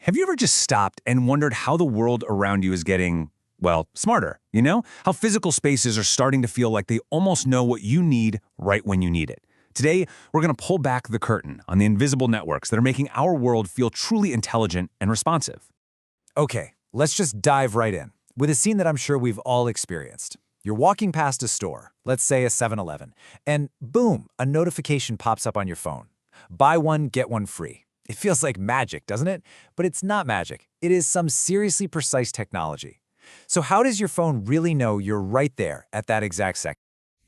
Have you ever just stopped and wondered how the world around you is getting, well, smarter? How physical spaces are starting to feel like they almost know what you need right when you need it. Today, we're going to pull back the curtain on the invisible networks that are making our world feel truly intelligent and responsive. Okay, let's just dive right in with a scene that I'm sure we've all experienced. You're walking past a store, let's say a 7-Eleven, and boom, a notification pops up on your phone. Buy one, get one free. It feels like magic, doesn't it? But it's not magic. It is some seriously precise technology. So how does your phone really know you're right there at that exact second?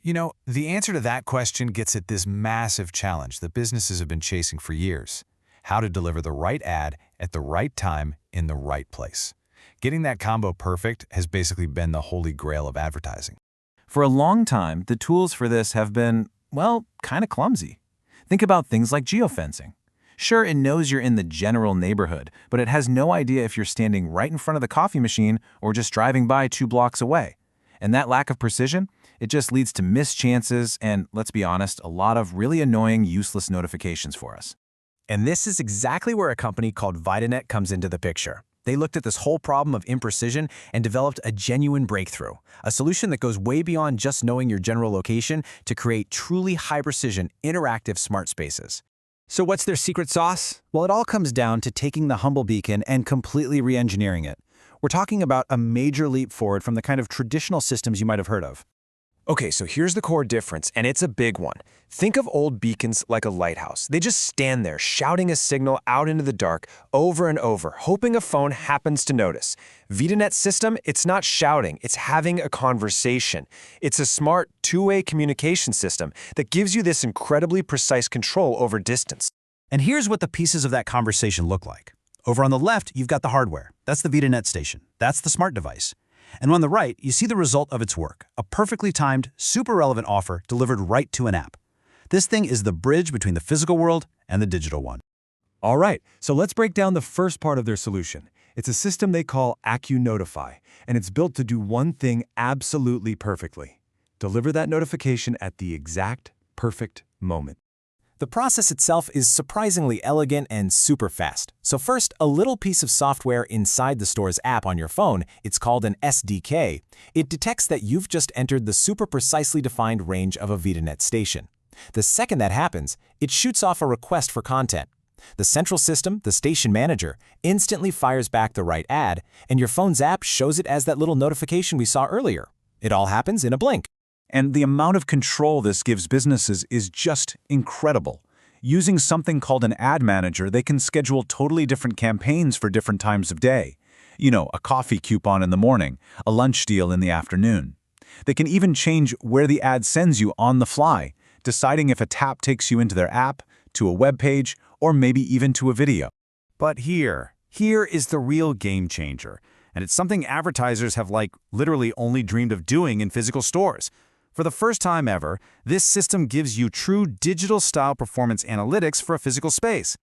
The answer to that question gets at this massive challenge that businesses have been chasing for years: how to deliver the right ad at the right time in the right place. Getting that combo perfect has basically been the holy grail of advertising. For a long time, the tools for this have been, well, kind of clumsy. Think about things like geofencing. Sure, it knows you're in the general neighborhood, but it has no idea if you're standing right in front of the coffee machine or just driving by 2 blocks away. And that lack of precision, it just leads to missed chances and, let's be honest, a lot of really annoying, useless notifications for us. And this is exactly where a company called VitaNet comes into the picture. They looked at this whole problem of imprecision and developed a genuine breakthrough, a solution that goes way beyond just knowing your general location to create truly high-precision, interactive smart spaces. So what's their secret sauce? Well, it all comes down to taking the humble beacon and completely re-engineering it. We're talking about a major leap forward from the kind of traditional systems you might have heard of. Okay, so here's the core difference, and it's a big one. Think of old beacons like a lighthouse. They just stand there, shouting a signal out into the dark over and over, hoping a phone happens to notice. VitaNet's system, it's not shouting, it's having a conversation. It's a smart, two-way communication system that gives you this incredibly precise control over distance. And here's what the pieces of that conversation look like. Over on the left, you've got the hardware. That's the VitaNet station. That's the smart device. And on the right, you see the result of its work, a perfectly timed, super relevant offer delivered right to an app. This thing is the bridge between the physical world and the digital one. All right, so let's break down the first part of their solution. It's a system they call AccuNotify, and it's built to do one thing absolutely perfectly: deliver that notification at the exact perfect moment. The process itself is surprisingly elegant and super fast. So first, a little piece of software inside the store's app on your phone, it's called an SDK. It detects that you've just entered the super precisely defined range of a VitaNet station. The second that happens, it shoots off a request for content. The central system, the station manager, instantly fires back the right ad, and your phone's app shows it as that little notification we saw earlier. It all happens in a blink. And the amount of control this gives businesses is just incredible. Using something called an ad manager, they can schedule totally different campaigns for different times of day. A coffee coupon in the morning, a lunch deal in the afternoon. They can even change where the ad sends you on the fly, deciding if a tap takes you into their app, to a web page, or maybe even to a video. But here is the real game changer. And it's something advertisers have literally only dreamed of doing in physical stores. For the first time ever, this system gives you true digital-style performance analytics for a physical space.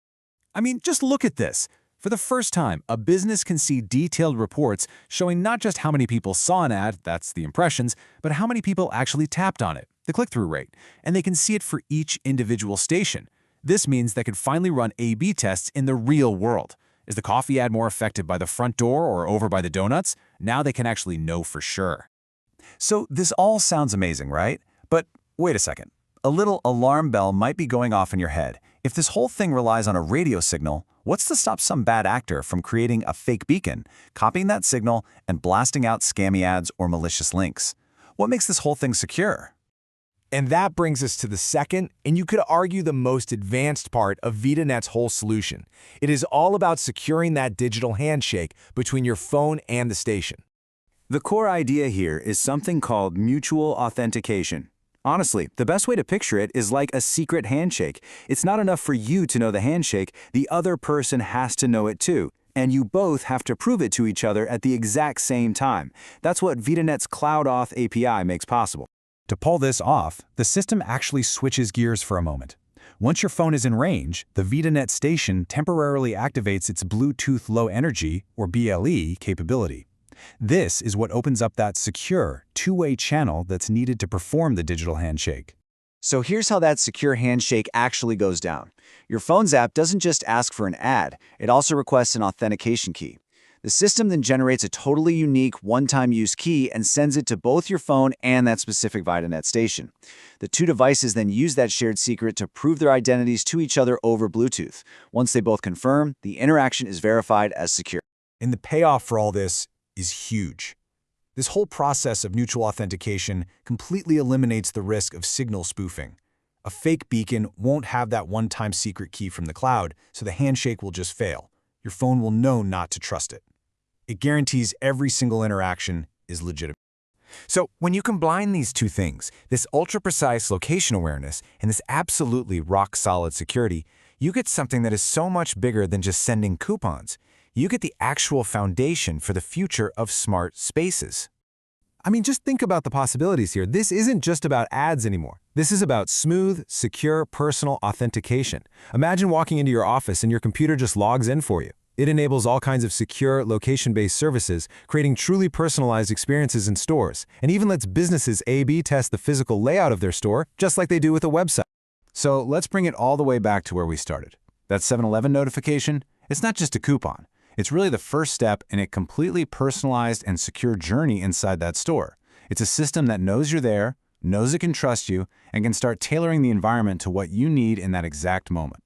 I mean, just look at this. For the first time, a business can see detailed reports showing not just how many people saw an ad, that's the impressions, but how many people actually tapped on it, the click-through rate, and they can see it for each individual station. This means they can finally run A/B tests in the real world. Is the coffee ad more effective by the front door or over by the donuts? Now they can actually know for sure. So this all sounds amazing, right? But wait a second. A little alarm bell might be going off in your head. If this whole thing relies on a radio signal, what's to stop some bad actor from creating a fake beacon, copying that signal, and blasting out scammy ads or malicious links? What makes this whole thing secure? And that brings us to the second, and you could argue the most advanced part of VitaNet's whole solution. It is all about securing that digital handshake between your phone and the station. The core idea here is something called mutual authentication. Honestly, the best way to picture it is like a secret handshake. It's not enough for you to know the handshake, the other person has to know it too. And you both have to prove it to each other at the exact same time. That's what VitaNet's CloudAuth API makes possible. To pull this off, the system actually switches gears for a moment. Once your phone is in range, the VitaNet station temporarily activates its Bluetooth Low Energy, or BLE, capability. This is what opens up that secure, two-way channel that's needed to perform the digital handshake. So here's how that secure handshake actually goes down. Your phone's app doesn't just ask for an ad, it also requests an authentication key. The system then generates a totally unique one-time use key and sends it to both your phone and that specific VitaNet station. The two devices then use that shared secret to prove their identities to each other over Bluetooth. Once they both confirm, the interaction is verified as secure. And the payoff for all this is huge. This whole process of mutual authentication completely eliminates the risk of signal spoofing. A fake beacon won't have that one-time secret key from the cloud, so the handshake will just fail. Your phone will know not to trust it. It guarantees every single interaction is legitimate. So when you combine these two things, this ultra-precise location awareness and this absolutely rock-solid security, you get something that is so much bigger than just sending coupons. You get the actual foundation for the future of smart spaces. I mean, just think about the possibilities here. This isn't just about ads anymore. This is about smooth, secure, personal authentication. Imagine walking into your office and your computer just logs in for you. It enables all kinds of secure, location-based services, creating truly personalized experiences in stores, and even lets businesses A/B test the physical layout of their store, just like they do with a website. So let's bring it all the way back to where we started. That 7-Eleven notification, it's not just a coupon. It's really the first step in a completely personalized and secure journey inside that store. It's a system that knows you're there, knows it can trust you, and can start tailoring the environment to what you need in that exact moment.